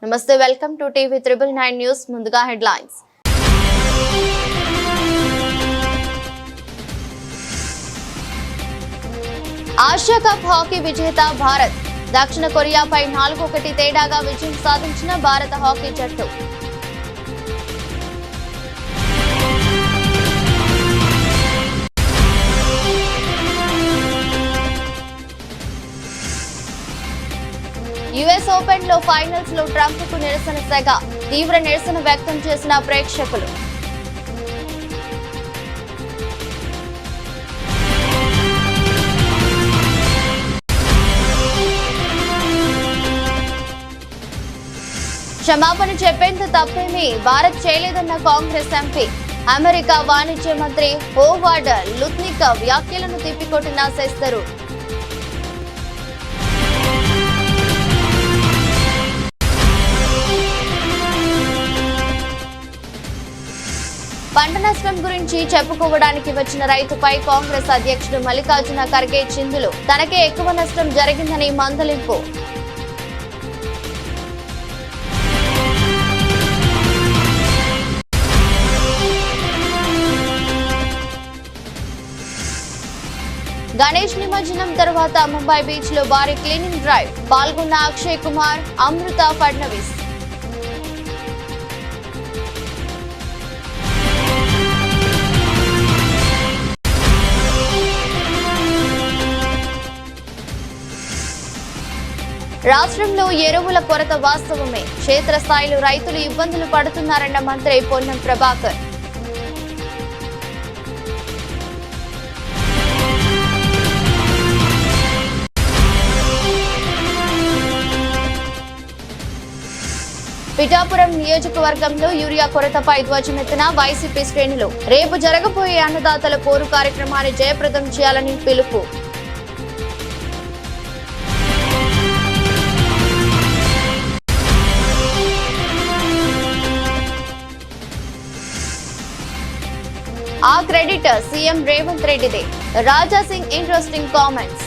నమస్తే, welcome to TV 999 news. ముందుగా headlines. Asia cup hockey విజేత భారత్. దక్షిణ కొరియాపై 4-1 తేడాగా విజయం సాధించిన భారత హాకీ జట్టు. యుఎస్ ఓపెన్ లో ఫైనల్స్ లో ట్రంప్ కు నిరసన సెగ. తీవ్ర నిరసన వ్యక్తం చేసిన ప్రేక్షకులు. క్షమాపణ చెప్పేంత తప్పేమీ భారత్ చేయలేదన్న కాంగ్రెస్ ఎంపీ. అమెరికా వాణిజ్య మంత్రి హోవార్డ్ లుత్నిక్ వ్యాఖ్యలను తిప్పికొట్టిన శెస్తరు. పంట నష్టం గురించి చెప్పుకోవడానికి వచ్చిన రైతుపై కాంగ్రెస్ అధ్యక్షుడు మల్లికార్జున ఖర్గే చిందులు. తనకే ఎక్కువ నష్టం జరిగిందని మందలింపు. గణేష్ నిమజ్జనం తర్వాత ముంబై బీచ్ లో భారీ క్లీనింగ్ డ్రైవ్. పాల్గొన్న అక్షయ్ కుమార్, అమృత ఫడ్నవీస్. రాష్ట్రంలో ఎరువుల కొరత వాస్తవమే. క్షేత్రస్థాయిలో రైతులు ఇబ్బందులు పడుతున్నారన్న మంత్రి పొన్నం ప్రభాకర్. పిఠాపురం నియోజకవర్గంలో యూరియా కొరతపై ధ్వజమెత్తిన వైసీపీ శ్రేణులు. రేపు జరగబోయే అన్నదాతల పోరు కార్యక్రమాన్ని జయప్రదం చేయాలని పిలుపు. ఆ credit CM Revanth రెడ్డిదే. Raja Singh interesting comments.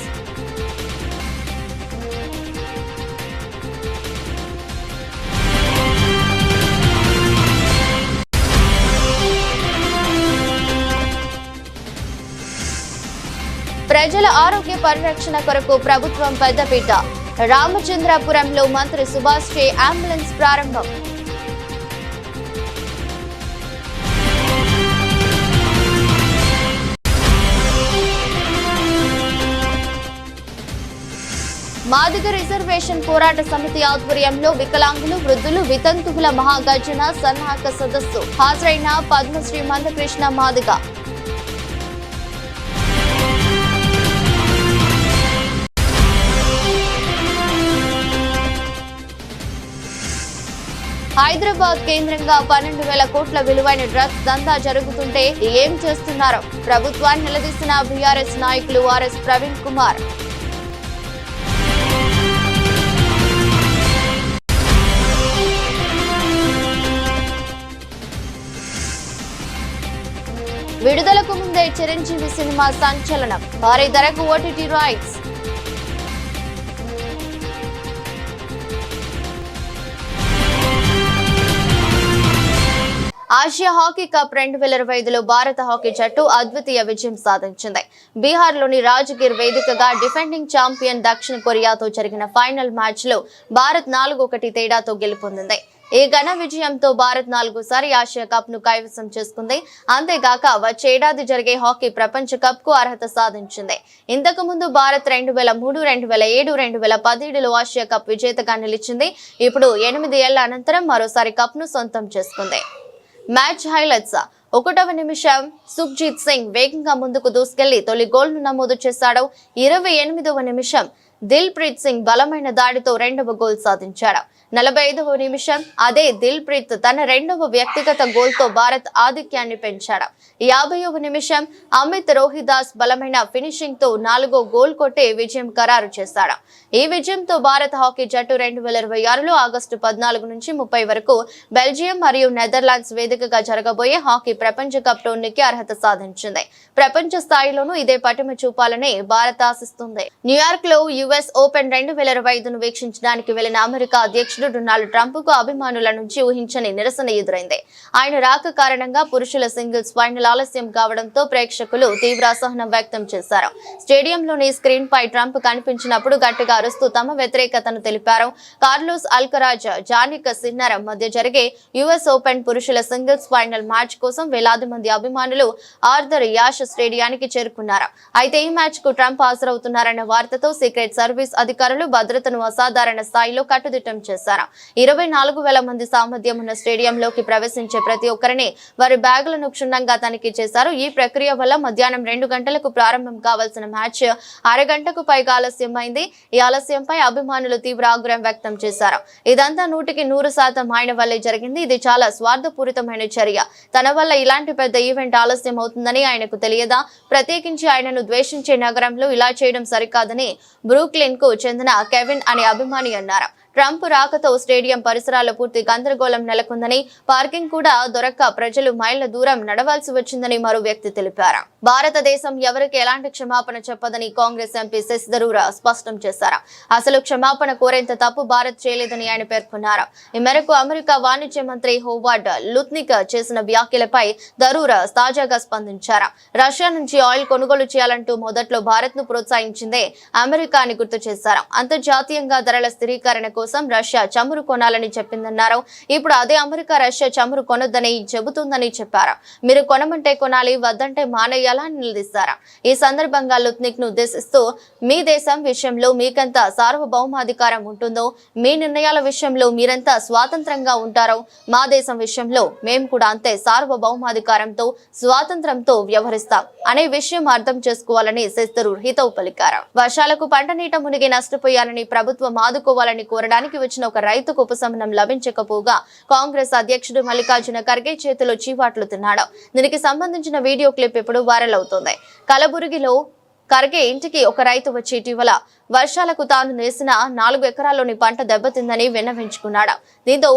ప్రజల ఆరోగ్య పరిరక్షణ కొరకు ప్రభుత్వం పెద్దపీట. రామచంద్రాపురంలో మంత్రి సుభాష్ చే అంబులెన్స్ ప్రారంభం. మాదిగ రిజర్వేషన్ పోరాట సమితి ఆధ్వర్యంలో వికలాంగులు, వృద్ధులు, వితంతువుల మహాగర్జన సన్నాహక సదస్సు. హాజరైన పద్మశ్రీ మందకృష్ణ మాదిగ. హైదరాబాద్ కేంద్రంగా 12,000 కోట్ల విలువైన డ్రగ్స్ దందా జరుగుతుంటే ఏం చేస్తున్నారో ప్రభుత్వాన్ని నిలదీసిన బీఆర్ఎస్ నాయకులు ఆర్ఎస్ ప్రవీణ్ కుమార్. విడుదలకు ముందే చిరంజీవి సినిమా సంచలనం. భారీ ధరకు OTT rights. Asia hockey cup 2025లో భారత హాకీ జట్టు అద్వితీయ విజయం సాధించింది. బీహార్లోని రాజ్గిర్ వేదికగా డిఫెండింగ్ ఛాంపియన్ దక్షిణ కొరియాతో జరిగిన ఫైనల్ మ్యాచ్ లో భారత్ 4-1 తేడాతో గెలుపొందింది. ఈ ఘన విజయంతో భారత్ 4వ సారి ఆసియా కప్ ను కైవసం చేసుకుంది. అంతేగాక వచ్చే ఏడాది జరిగే హాకీ ప్రపంచ కప్ కు అర్హత సాధించింది. ఇంతకు ముందు భారత్ 2003, 2007, 2017లో ఆసియా కప్ విజేతగా నిలిచింది. ఇప్పుడు 8 ఏళ్ల అనంతరం మరోసారి కప్ ను సొంతం చేసుకుంది. Match highlights. 1వ నిమిషం సుఖ్జీత్ సింగ్ వేగంగా ముందుకు దూసుకెళ్లి తొలి గోల్ ను నమోదు చేశాడు. 28వ నిమిషం దిల్ ప్రీత్ సింగ్ బలమైన దాడితో 2వ గోల్ సాధించాడు. 45వ నిమిషం అదే దిల్ ప్రీత్ తన 2వ వ్యక్తిగత గోల్ తో భారత్ ఆధిక్యాన్ని పెంచాడు. 50వ నిమిషం అమిత్ రోహిదాస్ బలమైన ఫినిషింగ్ తో 4వ గోల్ కొట్టి విజయం ఖరారు చేశాడు. ఈ విజయంతో భారత హాకీ జట్టు 2026లో ఆగస్టు 14 నుంచి 30 వరకు బెల్జియం మరియు నెదర్లాండ్స్ వేదికగా జరగబోయే హాకీ ప్రపంచ కప్ టోర్నీకి అర్హత సాధించింది. ప్రపంచ స్థాయిలోనూ ఇదే పటిమ చూపాలని భారత్ ఆశిస్తుంది. న్యూయార్క్ లో యుఎస్ ఓపెన్ 2025ను వీక్షించడానికి వెళ్లిన అమెరికా అధ్యక్షుడు డొనాల్డ్ ట్రంప్ కు అభిమానుల నుంచి ఊహించని నిరసన ఎదురైంది. ఆయన రాక కారణంగా పురుషుల సింగిల్స్ ఫైనల్ ఆలస్యం కావడంతో ప్రేక్షకులు తీవ్ర అసహనం వ్యక్తం చేశారు. స్టేడియంలోని స్క్రీన్ పై ట్రంప్ కనిపించినప్పుడు గట్టిగా అరుస్తూ తమ వ్యతిరేకతను తెలిపారు. కార్లోస్ అల్కరాజ్, జానిక్ సిన్నర్ మధ్య జరిగే యుఎస్ ఓపెన్ పురుషుల సింగిల్స్ ఫైనల్ మ్యాచ్ కోసం వేలాది మంది అభిమానులు ఆర్థర్ యాష్ స్టేడియానికి చేరుకున్నారు. అయితే ఈ మ్యాచ్ కు ట్రంప్ హాజరవుతున్నారన్న వార్తతో సీక్రెట్ సర్వీస్ అధికారులు భద్రతను అసాధారణ స్థాయిలో కట్టుదిట్టం చేశారు. 24,000 మంది సామర్థ్యం ఉన్న స్టేడియంలోకి ప్రవేశించే ప్రతి ఒక్కరిని వారి బ్యాగులను క్షుణ్ణంగా తనిఖీ చేశారు. ఈ ప్రక్రియ వల్ల మధ్యాహ్నం 2 గంటలకు ప్రారంభం కావాల్సిన మ్యాచ్ అరగంటకు పైగా ఆలస్యమైంది. ఈ ఆలస్యంపై అభిమానులు తీవ్ర ఆగ్రహం వ్యక్తం చేశారు. ఇదంతా 100% ఆయన వల్లే జరిగింది. ఇది చాలా స్వార్థపూరితమైన చర్య. తన వల్ల ఇలాంటి పెద్ద ఈవెంట్ ఆలస్యం అవుతుందని ఆయనకు తెలియదా? ప్రత్యేకించి ఆయనను ద్వేషించే నగరంలో ఇలా చేయడం సరికాదని బ్రూక్లిన్ కు చెందిన కెవిన్ అనే అభిమాని అన్నారు. ట్రంప్ రాకతో స్టేడియం పరిసరాల్లో పూర్తి గందరగోళం నెలకొందని, పార్కింగ్ కూడా దొరక్క ప్రజలు మైళ్ల దూరం నడవాల్సి వచ్చిందని మరో వ్యక్తి తెలిపారు. భారతదేశం ఎవరికి ఎలాంటి క్షమాపణ చెప్పదని కాంగ్రెస్ ఎంపీ శశి థరూర్ స్పష్టం చేశారు. అసలు క్షమాపణ కోరేంత తప్పు భారత్ చేయలేదని ఆయన పేర్కొన్నారు. ఈ మేరకు అమెరికా వాణిజ్య మంత్రి హోవార్డ్ లుత్నిక్ చేసిన వ్యాఖ్యలపై థరూర్ తాజాగా స్పందించారు. రష్యా నుంచి ఆయిల్ కొనుగోలు చేయాలంటూ మొదట్లో భారత్ ను ప్రోత్సహించిందే అమెరికా అని గుర్తు చేశారు. అంతర్జాతీయంగా ధరల స్థిరీకరణ కోసం రష్యా చమురు కొనాలని చెప్పిందన్నారు. ఇప్పుడు అదే అమెరికా రష్యా చమురు కొనొద్దని చెబుతుందని చెప్పారు. మీరు కొనమంటే కొనాలి, వద్దంటే మానేయాలా అని నిలదీశారు. ఈ సందర్భంగా లుత్నిక్ ను ఉద్దేశిస్తూ మీ దేశం విషయంలో మీకెంత సార్వభౌమాధికారం ఉంటుందో, మీ నిర్ణయాల విషయంలో మీరెంత స్వాతంత్రంగా ఉంటారో, మా దేశం విషయంలో మేము కూడా అంతే సార్వభౌమాధికారంతో స్వాతంత్రంతో వ్యవహరిస్తాం అనే విషయం అర్థం చేసుకోవాలని శశి థరూర్ హితవు పలికారు. వర్షాలకు పంట నీట మునిగి నష్టపోయారని ప్రభుత్వం ఆదుకోవాలని కోరడానికి వచ్చిన ఒక రైతుకు ఉపశమనం లభించకపోగా కాంగ్రెస్ అధ్యక్షుడు మల్లికార్జున ఖర్గే చేతిలో చీవాట్లు తిన్నాడు. దీనికి సంబంధించిన వీడియో క్లిప్ ఇప్పుడు వైరల్ అవుతోంది. కలబురగిలో ఖర్గే ఇంటికి ఒక రైతు వచ్చి ఇటీవల వర్షాలకు తాను వేసిన 4 ఎకరాల్లోని పంట దెబ్బతిందని విన్నవించుకున్నాడు. దీంతో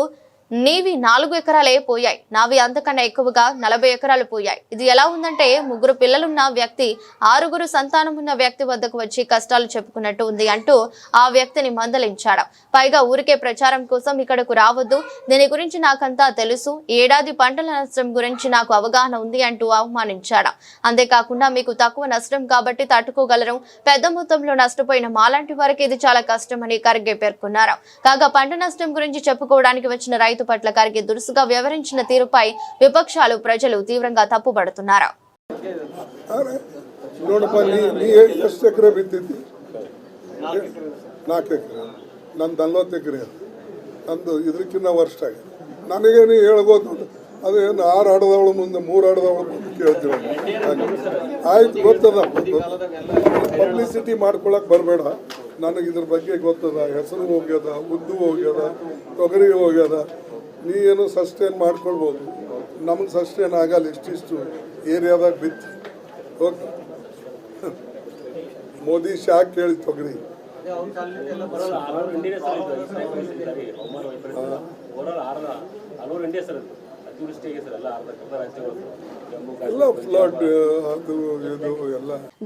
నీవి 4 ఎకరాలే పోయాయి, నావి అంతకన్నా ఎక్కువగా 40 ఎకరాలు పోయాయి. ఇది ఎలా ఉందంటే 3 పిల్లలున్న వ్యక్తి 6 సంతానం ఉన్న వ్యక్తి వద్దకు వచ్చి కష్టాలు చెప్పుకున్నట్టు ఉంది అంటూ ఆ వ్యక్తిని మందలించాడు. పైగా ఊరికే ప్రచారం కోసం ఇక్కడకు రావద్దు, దీని గురించి నాకంతా తెలుసు, ఏడాది పంటల నష్టం గురించి నాకు అవగాహన ఉంది అంటూ అవమానించాడు. అంతేకాకుండా మీకు తక్కువ నష్టం కాబట్టి తట్టుకోగలరు, పెద్ద మొత్తంలో నష్టపోయిన మాలాంటి వారికి ఇది చాలా కష్టమని ఖర్గే పేర్కొన్నారు. కాగా పంట నష్టం గురించి చెప్పుకోవడానికి వచ్చిన రైతు పట్ల ఖర్గే దురుసుగా వ్యవహరించిన తీరుపై విపక్షాలు, ప్రజలు తీవ్రంగా తప్పుపడుతున్నారు. ನಂದು 40 ಎಕರೆ ನಂದು ಇದಕ್ಕಿಂತ ವರ್ಷ ಆಗಿದೆ. ನನಗೇನು ಹೇಳ್ಬೋದು, ಅದೇನು 6 ಆಡದವಳು ಮುಂದೆ 3 ಆಡದವಳು ಮುಂದೆ ಕೇಳ್ತೀವಿ. ಆಯ್ತು, ಗೊತ್ತದ, ಪಬ್ಲಿಸಿಟಿ ಮಾಡ್ಕೊಳಕ್ ಬರಬೇಡ. ನನಗೆ ಇದ್ರ ಬಗ್ಗೆ ಗೊತ್ತದ. ಹೆಸರು ಹೋಗ್ಯದ, ಉದ್ದು ಹೋಗ್ಯದ, ತೊಗರಿ ಹೋಗ್ಯದ. ನೀ ಏನು ಸಸ್ಟೈನ್ ಮಾಡ್ಕೊಳ್ಬೋದು, ನಮಗೆ ಸಸ್ಟೈನ್ ಆಗಲ್ಲ. ಇಷ್ಟಿಷ್ಟು ಏರಿಯಾದಾಗ ಬಿತ್ತು. ಓಕೆ, ಮೋದಿ ಶಾಕ್ ಕೇಳಿ ತೊಗರಿ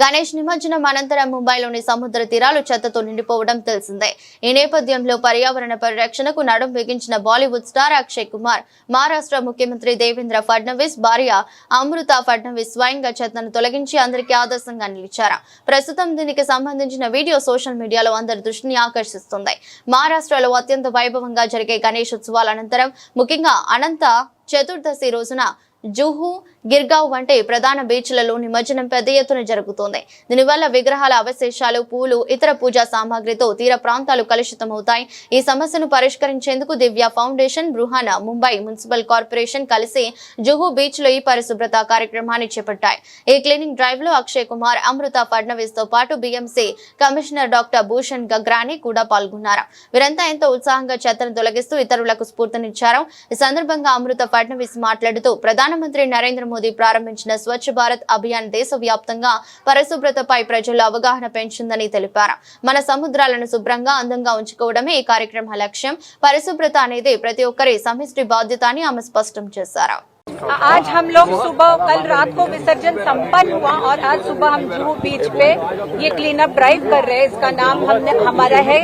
గణేష్ నిమజ్జనం అనంతరం ముంబైలోని సముద్ర తీరాలు చెత్తతో నిండిపోవడం తెలిసిందే. ఈ నేపథ్యంలో పర్యావరణ పరిరక్షణకు నడుం బిగించిన బాలీవుడ్ స్టార్ అక్షయ్ కుమార్, మహారాష్ట్ర ముఖ్యమంత్రి దేవేంద్ర ఫడ్నవీస్ భార్య అమృత ఫడ్నవీస్ స్వయంగా చెత్తను తొలగించి అందరికీ ఆదర్శంగా నిలిచారు. ప్రస్తుతం దీనికి సంబంధించిన వీడియో సోషల్ మీడియాలో అందరి దృష్టిని ఆకర్షిస్తుంది. మహారాష్ట్రలో అత్యంత వైభవంగా జరిగే గణేష్ ఉత్సవాల అనంతరం ముఖ్యంగా అనంత చతుర్దశి రోజున జూహు, గిర్గావ్ వంటి ప్రధాన బీచ్లలో నిమజ్జనం పెద్ద ఎత్తున జరుగుతోంది. దీనివల్ల విగ్రహాల అవశేషాలు, పూలు, ఇతర పూజా సామాగ్రితో తీర ప్రాంతాలు కలుషితమవుతాయి. ఈ సమస్యను పరిష్కరించేందుకు Divya foundation, Brihan Mumbai municipal corporation కలిసి జూహు బీచ్ లో ఈ పరిశుభ్రత కార్యక్రమాన్ని చేపట్టాయి. ఈ క్లీనింగ్ డ్రైవ్ లో అక్షయ్ కుమార్, అమృత ఫడ్నవీస్ తో పాటు BMC కమిషనర్ డాక్టర్ భూషణ్ గగ్రాని కూడా పాల్గొన్నారు. వీరంతా ఎంతో ఉత్సాహంగా చెత్తను తొలగిస్తూ ఇతరులకు స్ఫూర్తినిచ్చారు. ఈ సందర్భంగా అమృత ఫడ్నవీస్ మాట్లాడుతూ ప్రధానమంత్రి నరేంద్ర మోదీ ప్రారంభించిన స్వచ్ఛ భారత్ అభియాన్ దేశవ్యాప్తంగా పరిశుభ్రతపై ప్రజల్లో అవగాహన పెంచిందని తెలిపారు. మన సముద్రాలను శుభ్రంగా, అందంగా ఉంచుకోవడమే ఈ కార్యక్రమ లక్ష్యం. పరిశుభ్రత అనేది ప్రతి ఒక్కరి సమిష్టి బాధ్యత అని ఆమె స్పష్టం చేశారు. आज हम लोग सुबह कल रात को विसर्जन संपन्न हुआ और आज सुबह हम जुहू बीच पे ये क्लीन अप ड्राइव कर रहे हैं। इसका नाम हमारा है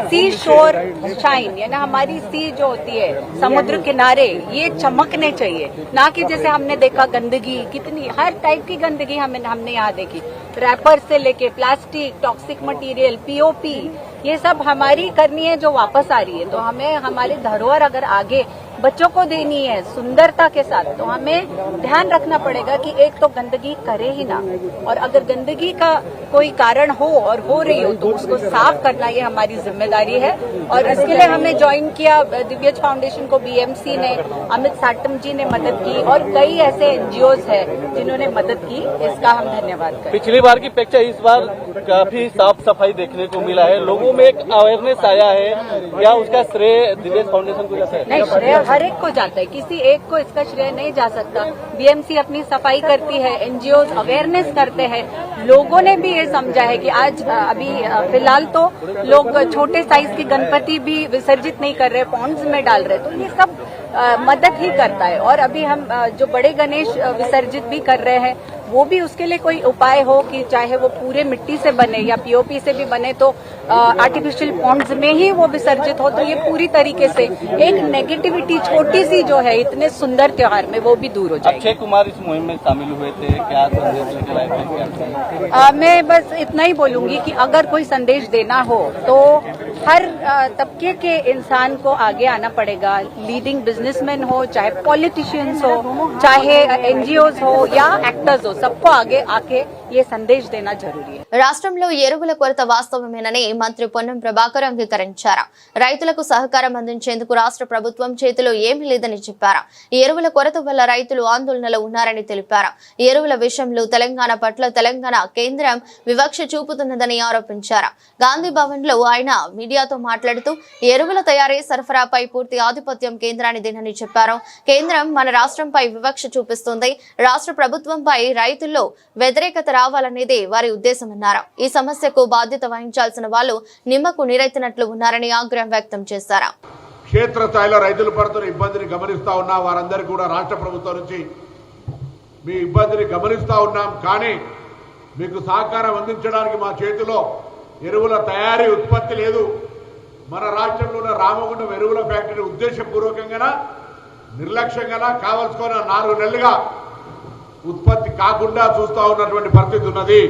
सी शोर शाइन, यानी हमारी सी जो होती है समुद्र किनारे ये चमकने चाहिए, ना कि जैसे हमने देखा गंदगी, कितनी हर टाइप की गंदगी हमने यहाँ देखी, रैपर से लेके प्लास्टिक, टॉक्सिक मटेरियल, पीओपी, ये सब हमारी करनी है जो वापस आ रही है। तो हमें हमारी धरोहर अगर आगे बच्चों को देनी है सुंदरता के साथ, तो हमें ध्यान रखना पड़ेगा कि एक तो गंदगी करे ही ना, और अगर गंदगी का कोई कारण हो और हो रही हो तो उसको साफ करना ये हमारी जिम्मेदारी है। और इसके लिए हमें ज्वाइन किया दिव्यज फाउंडेशन को बीएमसी ने, अमित साटम जी ने मदद की और कई ऐसे एनजीओज है जिन्होंने मदद की, इसका हम धन्यवाद करें। पिछली बार की अपेक्षा इस बार काफी साफ सफाई देखने को मिला है, लोगों में एक अवेयरनेस आया है, क्या उसका श्रेय दिव्यज फाउंडेशन को जाता है? नहीं, श्रेय हर एक को जाता है, किसी एक को इसका श्रेय नहीं जा सकता। बीएमसी अपनी सफाई करती है, एनजीओ अवेयरनेस करते हैं, लोगों ने भी ये समझा है कि आज अभी फिलहाल तो लोग छोटे साइज की गणपति भी विसर्जित नहीं कर रहे, पॉन्ड्स में डाल रहे, तो ये सब मदद ही करता है। और अभी हम जो बड़े गणेश विसर्जित भी कर रहे हैं, वो भी उसके लिए कोई उपाय हो कि चाहे वो पूरे मिट्टी से बने या पीओपी से भी बने, तो आर्टिफिशियल पॉन्ड्स में ही वो विसर्जित हो, तो ये पूरी तरीके से एक नेगेटिविटी छोटी सी जो है इतने सुंदर त्योहार में वो भी दूर हो जाएगी। अक्षय कुमार इस मुहिम में शामिल हुए थे, क्या संदेश लेकर आए थे? मैं बस इतना ही बोलूंगी कि अगर कोई संदेश देना हो तो हर तबके के इंसान को आगे आना पड़ेगा, लीडिंग बिजनेसमैन हो, चाहे पॉलिटिशियंस हो, चाहे एनजीओज हो या एक्टर्स हो, सबको आगे आके ये संदेश देना जरूरी है। రాష్ట్రంలో ఎరువుల కొరత వాస్తవమేనని మంత్రి పొన్నం ప్రభాకర్ అంగీకరించారు. రైతులకు సహకారం అందించేందుకు రాష్ట్ర ప్రభుత్వం చేతిలో ఏమీ లేదని చెప్పారు. ఈ ఎరువుల కొరత వల్ల రైతులు ఆందోళనలో ఉన్నారని తెలిపారు. ఈ ఎరువుల విషయంలో తెలంగాణ పట్ల తెలంగాణ కేంద్రం వివక్ష చూపుతున్నదని ఆరోపించారు. గాంధీ భవన్ లో ఆయన మీడియాతో మాట్లాడుతూ ఎరువుల తయారీ సరఫరాపై పూర్తి ఆధిపత్యం కేంద్రానిదేనని చెప్పారు. కేంద్రం మన రాష్ట్రంపై వివక్ష చూపిస్తుంది. రాష్ట్ర ప్రభుత్వంపై రైతుల్లో వ్యతిరేకత రావాలనేదే వారి ఉద్దేశమన్నారు. ఈ సమస్యకు బాధ్యత వహించాల్సిన వాళ్ళు నిమ్మకు నీరెత్తినట్లు ఉన్నారని ఆగ్రహం వ్యక్తం చేశారు. క్షేత్రస్థాయిలో రైతులు పడుతున్న ఇబ్బందిని గమనిస్తా ఉన్నా వారందరికీ కూడా రాష్ట్ర ప్రభుత్వం నుంచి మీ ఇబ్బందిని గమనిస్తా ఉన్నాం, కానీ మీకు సహకారం అందించడానికి మా చేతిలో ఎరువుల తయారీ ఉత్పత్తి లేదు. మన రాష్ట్రంలో ఉన్న రామగుండం ఎరువుల ఫ్యాక్టరీ ఉద్దేశపూర్వకంగా నిర్లక్ష్యంగా కావలసుకున్న 4 నెలలుగా ఉత్పత్తి కాకుండా చూస్తూ ఉన్నటువంటి పరిస్థితి ఉన్నది.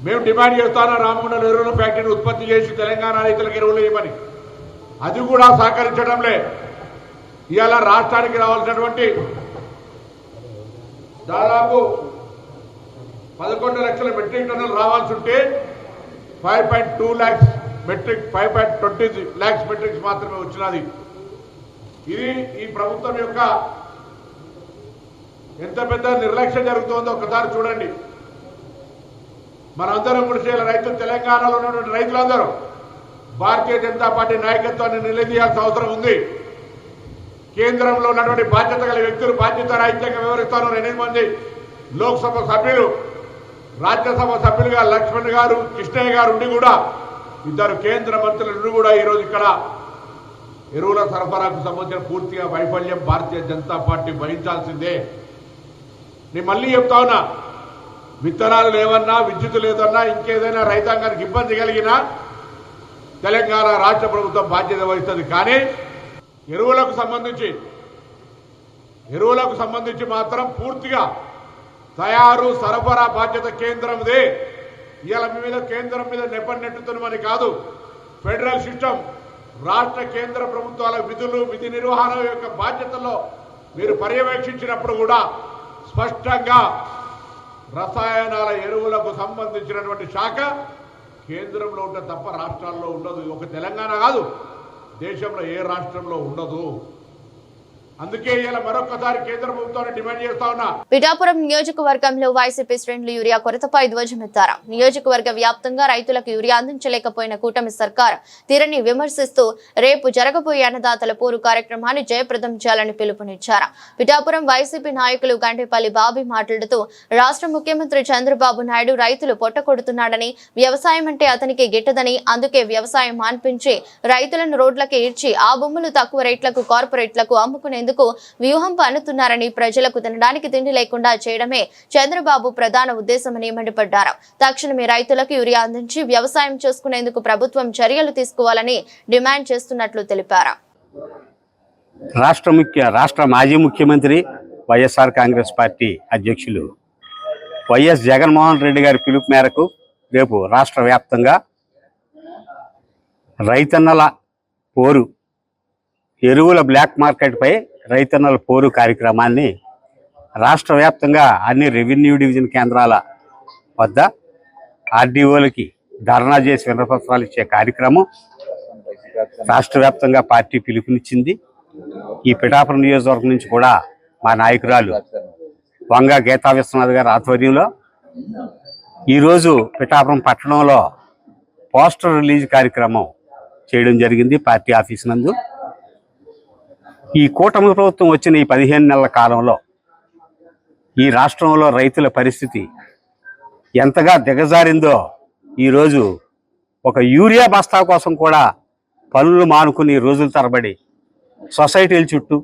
మేము డిమాండ్ చేస్తాను రామగుండం ఎరువుల ఫ్యాక్టరీని ఉత్పత్తి చేసి తెలంగాణ రైతులకు ఎరువులు ఇవ్వమని, అది కూడా సహకరించడంలే. ఇవాళ రాష్ట్రానికి రావాల్సినటువంటి దాదాపు 11 లక్షల మెట్రిక్ టన్నులు రావాల్సి ఉంటే 5.2 lakhs మెట్రిక్ 5.20 lakhs మెట్రిక్స్ మాత్రమే వచ్చినది. ఇది ఈ ప్రభుత్వం యొక్క ఎంత పెద్ద నిర్లక్ష్యం జరుగుతుందో ఒకసారి చూడండి. మనందరం కూడా రైతులు, తెలంగాణలో ఉన్నటువంటి రైతులందరూ భారతీయ జనతా పార్టీ నాయకత్వాన్ని నిలదీయాల్సిన అవసరం ఉంది. కేంద్రంలో ఉన్నటువంటి బాధ్యత గల వ్యక్తులు బాధ్యత రాహిత్యంగా వివరిస్తారు. 8 మంది లోక్సభ సభ్యులు, రాజ్యసభ సభ్యులుగా లక్ష్మణ్ గారు, కృష్ణయ్య గారు ఉండి కూడా 2 కేంద్ర మంత్రులు కూడా ఈరోజు ఇక్కడ ఎరువుల సరఫరాకు సంబంధించిన పూర్తిగా వైఫల్యం భారతీయ జనతా పార్టీ భరించాల్సిందే. నేను మళ్ళీ చెప్తా ఉన్నా, విత్తనాలు లేవన్నా, విద్యుత్ లేదన్నా, ఇంకేదైనా రైతాంగానికి ఇబ్బంది కలిగినా తెలంగాణ రాష్ట్ర ప్రభుత్వం బాధ్యత వహిస్తుంది. కానీ ఎరువులకు సంబంధించి మాత్రం పూర్తిగా తయారు సరఫరా బాధ్యత కేంద్రందే. ఇవాళ మీ మీద కేంద్రం మీద నెట్టుతున్నామని కాదు. ఫెడరల్ సిస్టమ్, రాష్ట్ర కేంద్ర ప్రభుత్వాల విధులు, విధి నిర్వహణ యొక్క బాధ్యతల్లో మీరు పర్యవేక్షించినప్పుడు కూడా స్పష్టంగా రసాయనాల ఎరువులకు సంబంధించినటువంటి శాఖ కేంద్రంలో ఉంటే తప్ప రాష్ట్రాల్లో ఉండదు. ఒక తెలంగాణ కాదు, దేశంలో ఏ రాష్ట్రంలో ఉండదు. అందుకే ఇలా మరొకసారి కేంద్ర ప్రభుత్వాన్ని డిమాండ్ చేస్తా ఉన్నా. పిఠాపురం నియోజకవర్గంలో వైసీపీ శ్రేణులు యూరియా కొరతపై ధ్వజమెత్తారు. నియోజకవర్గ వ్యాప్తంగా రైతులకు యూరియా అందించలేకపోయిన కూటమి సర్కార్ తీరుని విమర్శిస్తూ రేపు జరగబోయే అన్నదాతల పోరు కార్యక్రమాన్ని జయప్రదం చేయాలని పిలుపునిచ్చారు. పిఠాపురం వైసీపీ నాయకులు గంటేపల్లి బాబీ మాట్లాడుతూ రాష్ట్ర ముఖ్యమంత్రి చంద్రబాబు నాయుడు రైతులు పొట్టకొడుతున్నాడని, వ్యవసాయం అంటే అతనికి గిట్టదని, అందుకే వ్యవసాయం మాన్పించి రైతులను రోడ్లకి ఈడ్చి ఆ భూములు తక్కువ రేట్లకు కార్పొరేట్లకు అమ్ముకునేందుకు చేసుకునేందుకు వ్యూహం పన్నుతున్నారని, ప్రజలకు తినడానికి తిండి లేకుండా చేయడమే చంద్రబాబు ప్రధాన ఉద్దేశమని మండిపడ్డారు. తక్షణమే రైతులకు యూరియా అందించి వ్యవసాయం చేసుకునేందుకు ప్రభుత్వం చర్యలు తీసుకోవాలని డిమాండ్ చేస్తున్నట్లు తెలిపారు. రాష్ట్ర మాజీ ముఖ్యమంత్రి వైఎస్ఆర్ కాంగ్రెస్ పార్టీ అధ్యక్షులు వైఎస్ జగన్మోహన్ రెడ్డి గారి పిలుపు మేరకు రేపు రాష్ట్ర వ్యాప్తంగా రైతన్నల పోరు, ఎరువుల బ్లాక్ మార్కెట్పై రైతన్నల పోరు కార్యక్రమాన్ని రాష్ట్ర వ్యాప్తంగా అన్ని రెవెన్యూ డివిజన్ కేంద్రాల వద్ద ఆర్డీఓలకి ధర్నా చేసి వినపత్రాలు ఇచ్చే కార్యక్రమం రాష్ట్ర వ్యాప్తంగా పార్టీ పిలుపునిచ్చింది. ఈ పిఠాపురం నియోజకవర్గం నుంచి కూడా మా నాయకురాలు వంగ గీతా విశ్వనాథ్ గారి ఆధ్వర్యంలో ఈరోజు పిఠాపురం పట్టణంలో పోస్టర్ రిలీజ్ కార్యక్రమం చేయడం జరిగింది పార్టీ ఆఫీస్ నందు. ఈ కూటమి ప్రభుత్వం వచ్చిన ఈ 15 నెలల కాలంలో ఈ రాష్ట్రంలో రైతుల పరిస్థితి ఎంతగా దిగజారిందో ఈరోజు ఒక యూరియా బస్తా కోసం కూడా పనులు మానుకుని రోజుల తరబడి సొసైటీల చుట్టూ,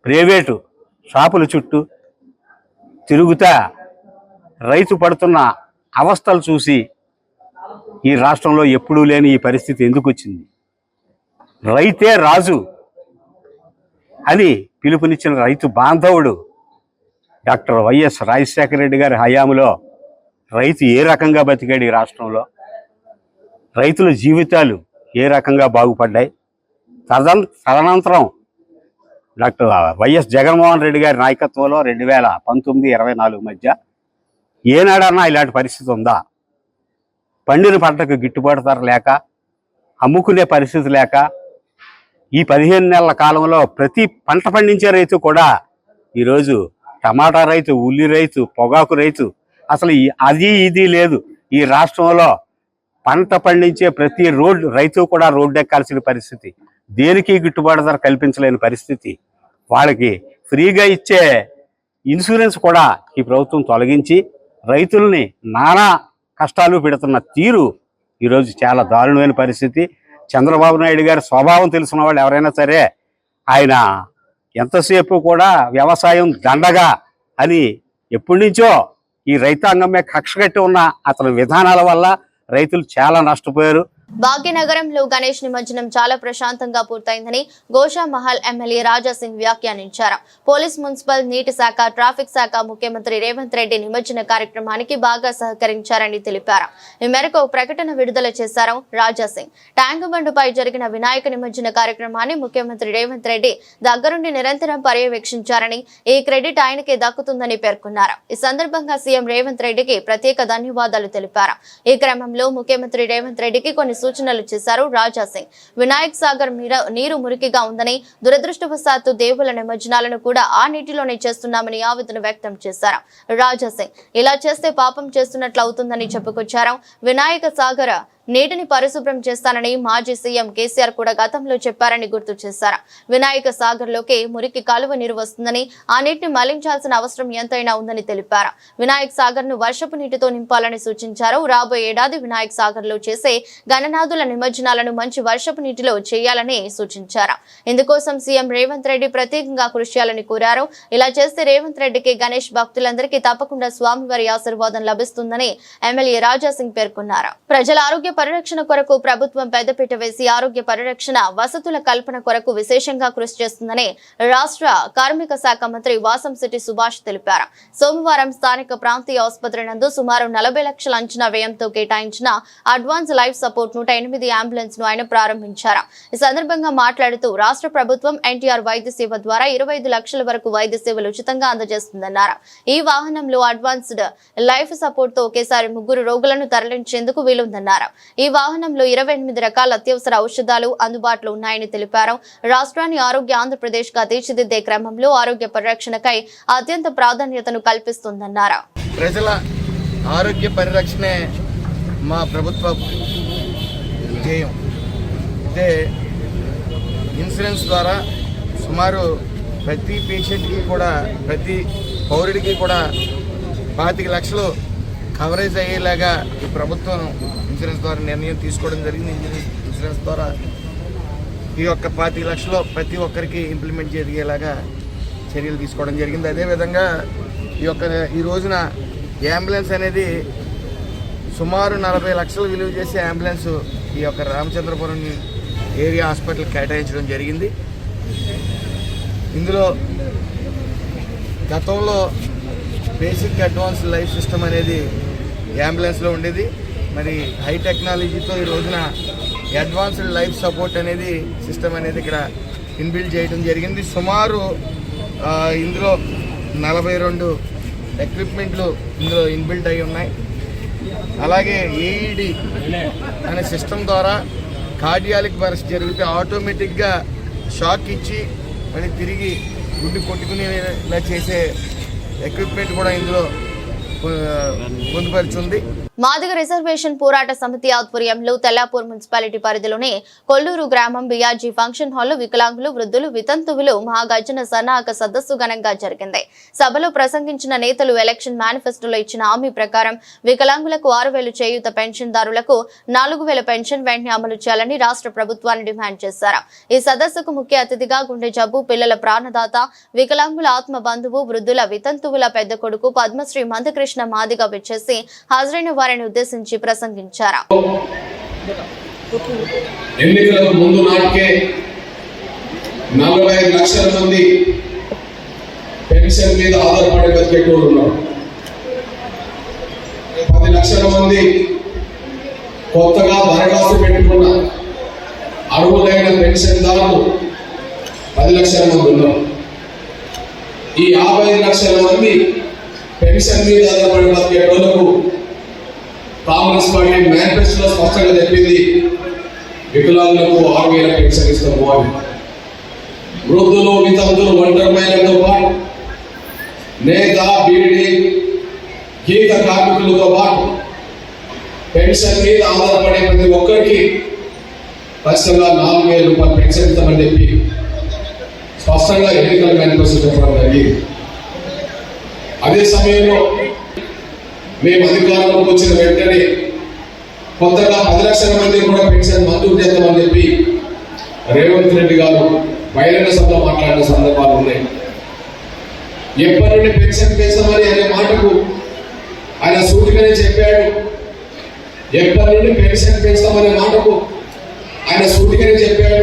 ప్రైవేటు షాపుల చుట్టూ తిరుగుతా రైతు పడుతున్న అవస్థలు చూసి ఈ రాష్ట్రంలో ఎప్పుడూ లేని ఈ పరిస్థితి ఎందుకు వచ్చింది? రైతే రాజు అని పిలుపునిచ్చిన రైతు బాంధవుడు డాక్టర్ వైఎస్ రాజశేఖర రెడ్డి గారి హయాంలో రైతు ఏ రకంగా బతికాడు ఈ రాష్ట్రంలో, రైతుల జీవితాలు ఏ రకంగా బాగుపడ్డాయి. తదనంతరం డాక్టర్ వైఎస్ జగన్మోహన్ రెడ్డి గారి నాయకత్వంలో 2019-24 మధ్య ఏనాడన్నా ఇలాంటి పరిస్థితి ఉందా? పండిన పంటకు గిట్టుబాటు ధర లేక, అమ్ముకునే పరిస్థితి లేక ఈ 15 నెలల కాలంలో ప్రతి పంట పండించే రైతు కూడా ఈరోజు టమాటా రైతు, ఉల్లి రైతు, పొగాకు రైతు, అసలు అది ఇది లేదు. ఈ రాష్ట్రంలో పంట పండించే ప్రతి రైతు కూడా రోడ్డు ఎక్కాల్సిన పరిస్థితి, దేనికి గిట్టుబాటు ధర కల్పించలేని పరిస్థితి. వాళ్ళకి ఫ్రీగా ఇచ్చే ఇన్సూరెన్స్ కూడా ఈ ప్రభుత్వం తొలగించి రైతుల్ని నానా కష్టాలు పెడుతున్న తీరు ఈరోజు చాలా దారుణమైన పరిస్థితి. చంద్రబాబు నాయుడు గారి స్వభావం తెలిసిన వాళ్ళు ఎవరైనా సరే ఆయన ఎంతసేపు కూడా వ్యవసాయం దండగా అని ఎప్పటి నుంచో ఈ రైతాంగమే కక్ష కట్టి ఉన్న అతని విధానాల వల్ల రైతులు చాలా నష్టపోయారు. భాగ్యనగరంలో గణేష్ నిమజ్జనం చాలా ప్రశాంతంగా పూర్తయిందని గోషామహల్ ఎమ్మెల్యే రాజాసింగ్ వ్యాఖ్యానించారు. పోలీస్, మున్సిపల్, నీటి శాఖ, ట్రాఫిక్ శాఖ ముఖ్యమంత్రి రేవంత్ రెడ్డి నిమజ్జన కార్యక్రమానికి బాగా సహకరించారని తెలిపారు. ఈ మేరకు ప్రకటన విడుదల చేశారు రాజాసింగ్. ట్యాంక్ బండుపై జరిగిన వినాయక నిమజ్జన కార్యక్రమాన్ని ముఖ్యమంత్రి రేవంత్ రెడ్డి దగ్గరుండి నిరంతరం పర్యవేక్షించారని, ఈ క్రెడిట్ ఆయనకే దక్కుతుందని పేర్కొన్నారు. ఈ సందర్భంగా సీఎం రేవంత్ రెడ్డికి ప్రత్యేక ధన్యవాదాలు తెలిపారు. ఈ క్రమంలో ముఖ్యమంత్రి రేవంత్ రెడ్డికి కొన్ని సూచనలు చేశారు రాజాసింగ్. వినాయక్ సాగర్ నీరు మురికిగా ఉందని, దురదృష్టవశాత్తు దేవుల నిమజ్జనాలను కూడా ఆ నీటిలోనే చేస్తున్నామని ఆవేదన వ్యక్తం చేశారు రాజాసింగ్. ఇలా చేస్తే పాపం చేస్తున్నట్లు అవుతుందని చెప్పుకొచ్చారు. వినాయక సాగర్ నీటిని పరిశుభ్రం చేస్తానని మాజీ సీఎం కేసీఆర్ కూడా గతంలో చెప్పారని గుర్తు చేశారు. వినాయక సాగర్ లోకి మురికి కాలువ నీరు వస్తుందని, ఆ నీటిని మళ్లించాల్సిన అవసరం ఎంతైనా ఉందని తెలిపారు. వినాయక్ సాగర్ ను వర్షపు నీటితో నింపాలని సూచించారు. రాబోయే ఏడాది వినాయక్ సాగర్ లో చేసే గణనాథుల నిమజ్జనాలను మంచి వర్షపు నీటిలో చేయాలని సూచించారు. ఇందుకోసం సీఎం రేవంత్ రెడ్డి ప్రత్యేకంగా కృషి చేయాలని కోరారు. ఇలా చేస్తే రేవంత్ రెడ్డికి, గణేష్ భక్తులందరికీ తప్పకుండా స్వామివారి ఆశీర్వాదం లభిస్తుందని ఎమ్మెల్యే రాజాసింగ్ పేర్కొన్నారు. ప్రజల ఆరోగ్య పరిరక్షణ కొరకు ప్రభుత్వం పెద్దపీట వేసి ఆరోగ్య పరిరక్షణ వసతుల కల్పన కొరకు విశేషంగా కృషి చేస్తుందని రాష్ట్ర కార్మిక శాఖ మంత్రి వాసంశెట్టి సుభాష్ తెలిపారు. సోమవారం స్థానిక ప్రాంతీయ ఆసుపత్రి నందు సుమారు 40 లక్షల అంచనా వ్యయంతో కేటాయించిన అడ్వాన్స్ లైఫ్ సపోర్ట్ 108 అంబులెన్స్ ను ఆయన ప్రారంభించారు. ఈ సందర్భంగా మాట్లాడుతూ రాష్ట్ర ప్రభుత్వం ఎన్టీఆర్ వైద్య సేవ ద్వారా 25 లక్షల వరకు వైద్య సేవలు ఉచితంగా అందజేస్తుందన్నారు. ఈ వాహనంలో అడ్వాన్స్డ్ లైఫ్ సపోర్ట్ తో ఒకేసారి 3 రోగులను తరలించేందుకు వీలుందన్నారు. ఈ వాహనంలో 28 రకాల అత్యవసర ఔషధాలు అందుబాటులో ఉన్నాయని తెలిపారు. రాష్ట్రాన్ని ఆరోగ్య ఆంధ్రప్రదేశ్ గా తీర్చిదిద్దే క్రమంలో ఆరోగ్య పరిరక్షణకై అత్యంత ప్రాధాన్యతను కల్పిస్తుందన్నారు. ప్రజల ఆరోగ్య పరిరక్షణే మా ప్రభుత్వ ధ్యేయం. ఇదే ఇన్సూరెన్స్ ద్వారా సుమారు ప్రతి పేషెంట్కి కూడా, ప్రతి పౌరుడికి కూడా 25 లక్షలు కవరేజ్ అయ్యేలాగా ఈ ప్రభుత్వం ఇన్సూరెన్స్ ద్వారా నిర్ణయం తీసుకోవడం జరిగింది. ఇన్సూరెన్స్ ద్వారా ఈ యొక్క 25 లక్షలు ప్రతి ఒక్కరికి ఇంప్లిమెంట్ జరిగేలాగా చర్యలు తీసుకోవడం జరిగింది. అదేవిధంగా ఈ రోజున అంబులెన్స్ అనేది సుమారు 40 లక్షలు విలువ చేసే అంబులెన్స్ ఈ యొక్క రామచంద్రపురం ఏరియా హాస్పిటల్కి కేటాయించడం జరిగింది. ఇందులో గతంలో బేసిక్ అడ్వాన్స్ లైఫ్ సిస్టమ్ అనేది అంబులెన్స్లో ఉండేది. మరి హై టెక్నాలజీతో ఈ రోజున అడ్వాన్స్డ్ లైఫ్ సపోర్ట్ అనేది సిస్టమ్ అనేది ఇక్కడ ఇన్బిల్డ్ చేయడం జరిగింది. సుమారు ఇందులో 42 ఎక్విప్మెంట్లు ఇందులో ఇన్బిల్డ్ అయి ఉన్నాయి. అలాగే ఏఈడి అనే సిస్టమ్ ద్వారా కార్డియాలిక్ అరెస్ట్ జరిగితే ఆటోమేటిక్గా షాక్ ఇచ్చి మళ్ళీ తిరిగి గుండె కొట్టుకునేలా చేసే ఎక్విప్మెంట్ కూడా ఇందులో పొందుపరిచింది. మాదిగ రిజర్వేషన్ పోరాట సమితి ఆధ్వర్యంలో తెల్లాపూర్ మున్సిపాలిటీ పరిధిలోని కొల్లూరు గ్రామం బిఆర్జీ ఫంక్షన్ హాల్లో వికలాంగులు, వృద్ధులు, వితంతువులు మహాగర్జన సన్నాహక సదస్సు ఘనంగా జరిగింది. సభలో ప్రసంగించిన నేతలు ఎలక్షన్ మేనిఫెస్టోలో ఇచ్చిన హామీ ప్రకారం వికలాంగులకు 6,000 చేయూత, పెన్షన్దారులకు 4,000 పెన్షన్ వెంటనే అమలు చేయాలని రాష్ట్ర ప్రభుత్వాన్ని డిమాండ్ చేశారు. ఈ సదస్సుకు ముఖ్య అతిథిగా గుండె జబ్బు పిల్లల ప్రాణదాత, వికలాంగుల ఆత్మ బంధువు, వృద్ధుల వితంతువుల పెద్ద కొడుకు పద్మశ్రీ మందకృష్ణ మాదిగ విచ్చేసి హాజరైన వారిని ఉద్దేశించి ప్రసంగించారు. ఎన్నికలకు ముందు నాటికే 45 లక్షల మంది పెన్షన్ మీద ఆధారపడి బతికేటోళ్ళు ఉన్నారు. 10 లక్షల మంది కొత్తగా దరఖాస్తు పెట్టుకున్న అర్హులైన పెన్షన్దారులు 10 లక్షల మంది ఉన్నారు. ఈ 55 లక్షల మంది పెన్షన్ మీద ఆధారపడి బతికేటోళ్లకు కాంగ్రెస్ పార్టీ మేనిఫెస్టోలో స్పష్టంగా చెప్పింది, వికలాంగులకు 6,000 పెన్షన్ ఇస్తాము అని. వృద్ధులు, వితంతులు, ఒంటరి మహిళలతో పాటు నేత, బీడీ, గీత కార్మికులతో పాటు పెన్షన్ మీద ఆధారపడే ప్రతి ఒక్కరికి ఖచ్చితంగా 4,000 రూపాయలు పెన్షన్ ఇస్తామని చెప్పి స్పష్టంగా ఎన్నికల మేనిఫెస్టో చెప్పడం జరిగింది. అదే సమయంలో మేము అధికారంలోకి వచ్చిన వెంటనే కొత్తగా 10 లక్షల మంది కూడా పెన్షన్ మంజూరు చేద్దామని చెప్పి రేవంత్ రెడ్డి గారు బహిరంగ సభలో మాట్లాడిన సందర్భాలు ఉన్నాయి. ఎప్పటి నుండి పెన్షన్ పెంచామని అనే మాటకు ఆయన సూటిగానే చెప్పాడు. ఎప్పటి నుండి పెన్షన్ పెంచామనే మాటకు ఆయన సూటిగానే చెప్పాడు.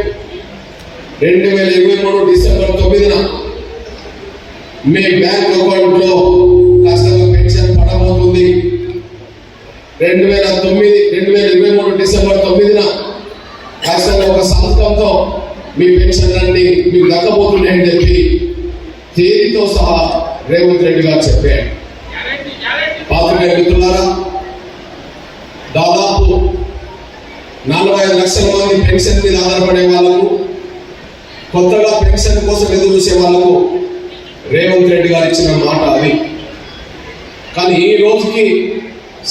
2023 డిసెంబర్ 9న మీ బ్యాంక్ అకౌంట్లో ఖచ్చితంగా పెన్షన్ పడబోతుంది. 2023 డిసెంబర్ 9న ఖచ్చితంగా ఒక సంతకంతో మీ పెన్షన్ అన్ని మీకు దక్కబోతున్నాయని చెప్పి తేదీతో సహా రేవంత్ రెడ్డి గారు చెప్పారు. పాత్రికేయ మిత్రులారా, దాదాపు 45 లక్షల మంది పెన్షన్ మీద ఆధారపడే వాళ్ళకు, కొత్తగా పెన్షన్ కోసం ఎదురు చూసే వాళ్ళకు రేవంత్ రెడ్డి గారు ఇచ్చిన మాట అది. కానీ ఈ రోజుకి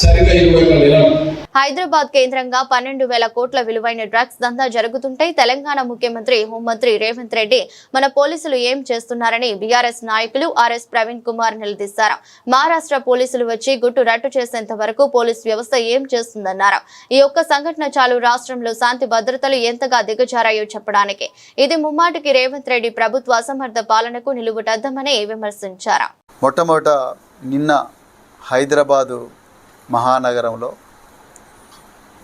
సరిగ్గా 20 నెలలు. హైదరాబాద్ కేంద్రంగా 12,000 కోట్ల విలువైన డ్రగ్స్ దందా జరుగుతుంటే తెలంగాణ ముఖ్యమంత్రి, హోంమంత్రి రేవంత్ రెడ్డి మన పోలీసులు ఏం చేస్తున్నారని బీఆర్ఎస్ నాయకులు ఆర్ఎస్ ప్రవీణ్ కుమార్ నిలదీశారు. మహారాష్ట్ర పోలీసులు వచ్చి గుట్టు రట్టు చేసేంత వరకు పోలీస్ వ్యవస్థ ఏం చేస్తుందన్నారు. ఈ ఒక్క సంఘటన చాలు రాష్ట్రంలో శాంతి భద్రతలు ఎంతగా దిగజారాయో చెప్పడానికి. ఇది ముమ్మాటికి రేవంత్ రెడ్డి ప్రభుత్వ అసమర్థ పాలనకు నిలువుటద్దమని విమర్శించారు. మొట్టమొదట నిన్న హైదరాబాదు మహానగరంలో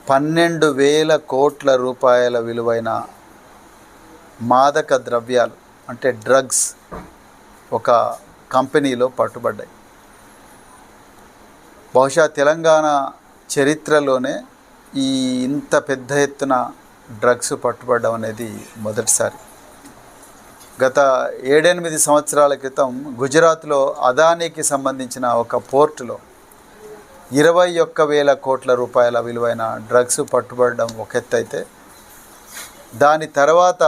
12,000 కోట్ల రూపాయల విలువైన మాదక ద్రవ్యాలు అంటే డ్రగ్స్ ఒక కంపెనీలో పట్టుబడ్డాయి. బహుశా తెలంగాణ చరిత్రలోనే ఇంత పెద్ద ఎత్తున డ్రగ్స్ పట్టుబడడం అనేది మొదటిసారి. గత 7-8 సంవత్సరాల క్రితం గుజరాత్లో అదానీకి సంబంధించిన ఒక పోర్టులో 21,000 కోట్ల రూపాయల విలువైన డ్రగ్స్ పట్టుబడడం ఒక ఎత్తు అయితే, దాని తర్వాత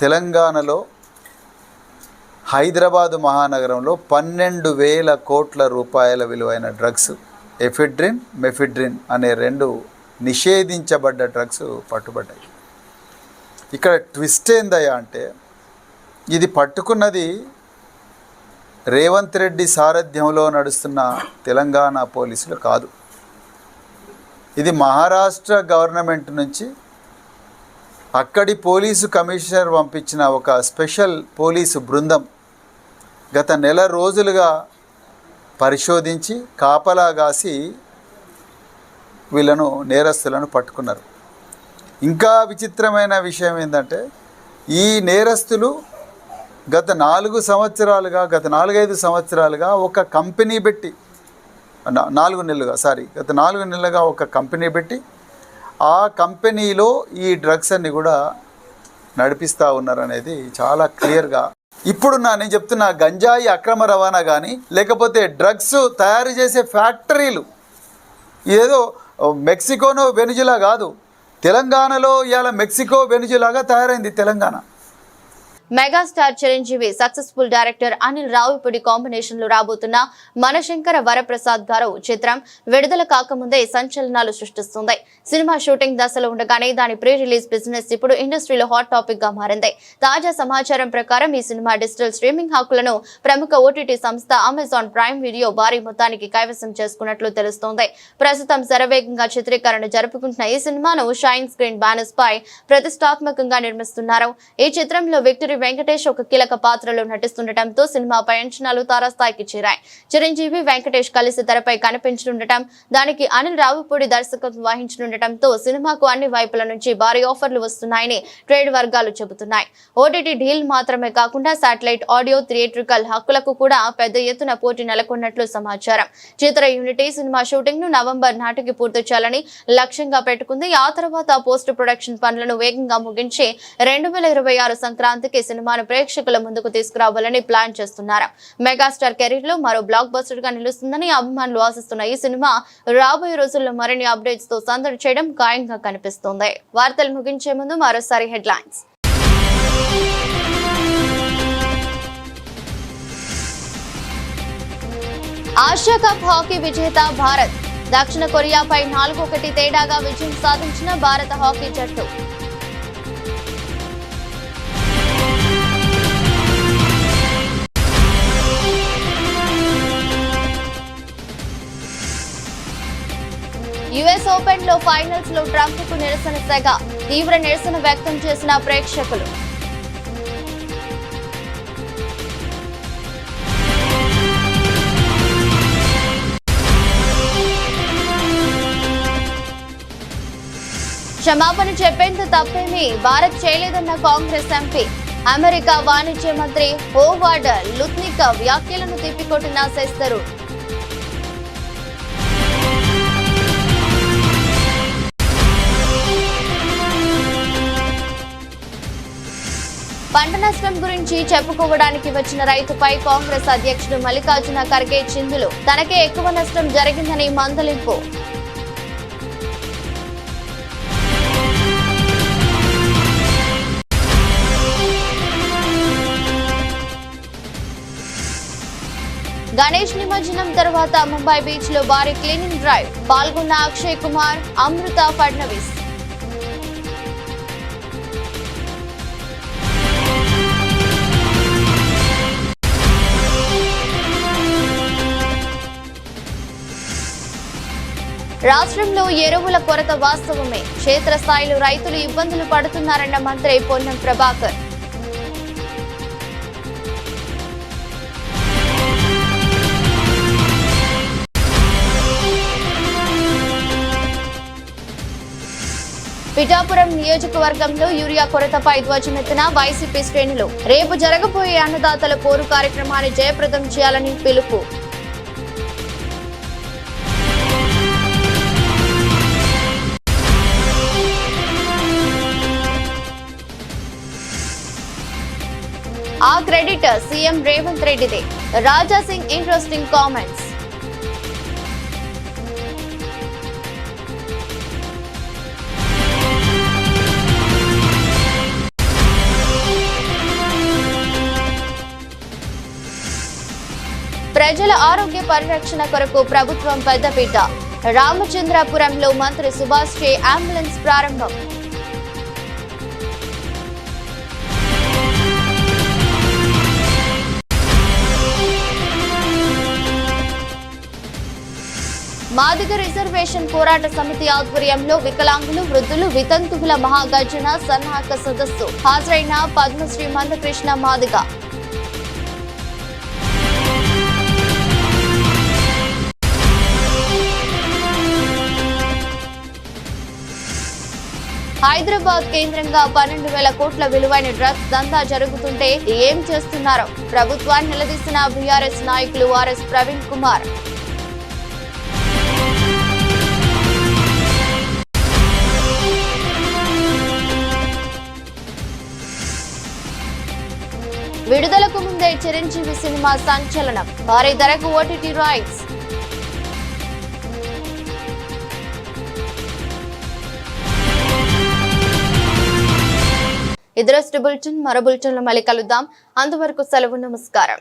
తెలంగాణలో హైదరాబాదు మహానగరంలో 12,000 కోట్ల రూపాయల విలువైన డ్రగ్స్, ఎఫిడ్రిన్, మెఫిడ్రిన్ అనే 2 నిషేధించబడ్డ డ్రగ్స్ పట్టుబడ్డాయి. ఇక్కడ ట్విస్ట్ ఏందయ్యా అంటే, ఇది పట్టుకున్నది రేవంత్ రెడ్డి సారథ్యంలో నడుస్తున్న తెలంగాణ పోలీసులు కాదు. ఇది మహారాష్ట్ర గవర్నమెంట్ నుంచి అక్కడి పోలీసు కమిషనర్ పంపించిన ఒక స్పెషల్ పోలీసు బృందం గత నెల రోజులుగా పరిశోధించి కాపలాగాసి వీళ్ళను నేరస్తులను పట్టుకున్నారు. ఇంకా విచిత్రమైన విషయం ఏంటంటే ఈ నేరస్తులు గత 4 సంవత్సరాలుగా ఒక కంపెనీ పెట్టి 4 నెలలుగా ఒక కంపెనీ పెట్టి ఆ కంపెనీలో ఈ డ్రగ్స్ అన్ని కూడా నడిపిస్తూ ఉన్నారనేది చాలా క్లియర్గా. ఇప్పుడు నేను చెప్తున్న గంజాయి అక్రమ రవాణా కానీ లేకపోతే డ్రగ్స్ తయారు చేసే ఫ్యాక్టరీలు ఏదో మెక్సికోనో వెనుజులా కాదు, తెలంగాణలో ఇవాళ మెక్సికో వెనుజులాగా తయారైంది Telangana. Megastar Chiranjeevi successful director Anil Ravipudi combination లో రాబోతున్న మనశంకర వరప్రసాద్ గారు చిత్రం విడుదల కాకముందే సంచలనాలు సృష్టిస్తుంది. సినిమా షూటింగ్ దశలో ఉండగానే దాని ప్రీ రిలీజ్ బిజినెస్ ఇప్పుడు ఇండస్ట్రీలో హాట్ టాపిక్ గా మారింది. తాజా సమాచారం ప్రకారం ఈ సినిమా డిజిటల్ స్ట్రీమింగ్ హక్కులను ప్రముఖ ఓటీటీ సంస్థ అమెజాన్ ప్రైమ్ వీడియో భారీ మొత్తానికి కైవసం చేసుకున్నట్లు తెలుస్తోంది. ప్రస్తుతం శరవేగంగా చిత్రీకరణ జరుపుకుంటున్న ఈ సినిమాను షైన్ స్క్రీన్ బ్యానర్స్ పై ప్రతిష్టాత్మకంగా నిర్మిస్తున్నారు. ఈ చిత్రంలో విక్టరీ వెంకటేష్ ఒక కీలక పాత్రలో నటిస్తుండటంతో సినిమాపై అంచనాలు తారాస్థాయికి చేరాయి. చిరంజీవి వెంకటేష్ కలిసి తెరపై కనిపించనుండటం, దానికి అనిల్ రావిపూడి దర్శకత్వం వహించనుండటంతో సినిమాకు అన్ని వైపుల నుంచి భారీ ఆఫర్లు వస్తున్నాయని ట్రేడ్ వర్గాలు చెబుతున్నాయి. ఓటీటీ డీల్ మాత్రమే కాకుండా శాటిలైట్ ఆడియో థియేట్రికల్ హక్కులకు కూడా పెద్ద ఎత్తున పోటీ నెలకొన్నట్లు సమాచారం. చిత్ర యూనిటీ సినిమా షూటింగ్ ను నవంబర్ నాటికి పూర్తి చేయాలని లక్ష్యంగా పెట్టుకుంది. ఆ తర్వాత పోస్ట్ ప్రొడక్షన్ పనులను వేగంగా ముగించి 2026 సంక్రాంతికి సినిమాను ప్రేక్షకుల ముందుకు తీసుకురావాలని ప్లాన్ చేస్తున్నారు. మెగాస్టార్ కెరీర్ లో మరో బ్లాక్ బస్టర్ గా నిలుస్తుందని అభిమానులు ఆశిస్తున్న ఈ సినిమా రాబోయే రోజుల్లో మరిన్ని అప్డేట్స్ తో సందడి చేయడం ఖాయంగా కనిపిస్తోంది. వార్తలు ముగించే ముందు మరోసారి హెడ్లైన్స్. ఆసియా కప్ హాకీ విజేత భారత్. దక్షిణ కొరియాపై 4-1 తేడాగా విజయం సాధించిన భారత హాకీ జట్టు. యుఎస్ ఓపెన్ లో ఫైనల్స్ లో ట్రంప్ కు నిరసన సెగ. తీవ్ర నిరసన వ్యక్తం చేసిన ప్రేక్షకులు. క్షమాపణ చెప్పేంత తప్పేమీ భారత్ చేయలేదన్న కాంగ్రెస్ ఎంపీ. అమెరికా వాణిజ్య మంత్రి హోవార్డ్ లుత్నిక్ వ్యాఖ్యలను తిప్పికొట్టిన శశిథరూర్. పంట నష్టం గురించి చెప్పుకోవడానికి వచ్చిన రైతుపై కాంగ్రెస్ అధ్యక్షుడు మల్లికార్జున ఖర్గే చిందులు. తనకే ఎక్కువ నష్టం జరిగిందని మందలింపు. గణేష్ నిమజ్జనం తర్వాత ముంబై బీచ్ లో భారీ క్లీనింగ్ డ్రైవ్. పాల్గొన్న అక్షయ్ కుమార్, అమృత ఫడ్నవీస్. రాష్ట్రంలో ఎరువుల కొరత వాస్తవమే. క్షేత్రస్థాయిలో రైతులు ఇబ్బందులు పడుతున్నారన్న మంత్రి పొన్నం ప్రభాకర్. పిఠాపురం నియోజకవర్గంలో యూరియా కొరతపై ధ్వజమెత్తిన వైసీపీ శ్రేణులు. రేపు జరగబోయే అన్నదాతల పోరు కార్యక్రమాన్ని జయప్రదం చేయాలని పిలుపు. ఆ credit CM Revanth రెడ్డిదే. Raja Singh interesting comments. ప్రజల ఆరోగ్య పరిరక్షణ కొరకు ప్రభుత్వం పెద్దపీట. రామచంద్రాపురంలో మంత్రి సుభాష్ చే అంబులెన్స్ ప్రారంభం. మాదిగ రిజర్వేషన్ పోరాట సమితి ఆధ్వర్యంలో వికలాంగులు, వృద్ధులు, వితంతువుల మహాగర్జన సన్నాహక సదస్సు. హాజరైన పద్మశ్రీ మందకృష్ణ మాదిగ. హైదరాబాద్ కేంద్రంగా 12,000 కోట్ల విలువైన డ్రగ్స్ దందా జరుగుతుంటే ఏం చేస్తున్నారో ప్రభుత్వాన్ని నిలదీసిన బీఆర్ఎస్ నాయకులు ఆర్ఎస్ ప్రవీణ్ కుమార్. విడుదలకు ముందే చిరంజీవి సినిమా సంచలనం. భారీ ధరకు ఓటీటీ రైట్స్. ఇదరస్ట్ బులెటిన్. మరో బులెటిన్లో మళ్ళీ కలుద్దాం. అంతవరకు సెలవు. నమస్కారం.